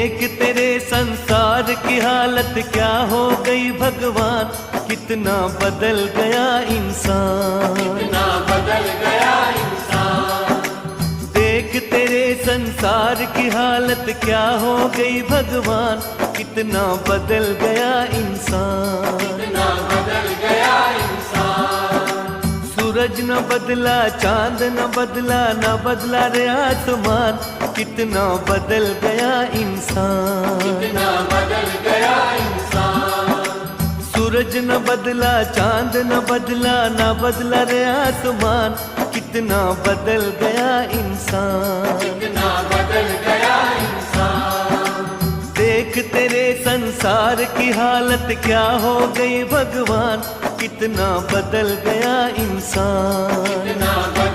देख तेरे संसार की हालत क्या हो गई भगवान, कितना बदल गया इंसान, कितना बदल गया इंसान। देख तेरे संसार की हालत क्या हो गई भगवान, कितना बदल गया इंसान, कितना बदल गया इंसान। सूरज न बदला, चांद न बदला, न बदला रे आसमान, कितना बदल गया इंसान, कितना बदल गया इंसान। सूरज न बदला, चांद न बदला, न बदला रे आसमान, कितना बदल गया इंसान, कितना बदल गया इंसान। देख तेरे संसार की हालत क्या हो गई भगवान, कितना बदल गया इंसान, कितना बदल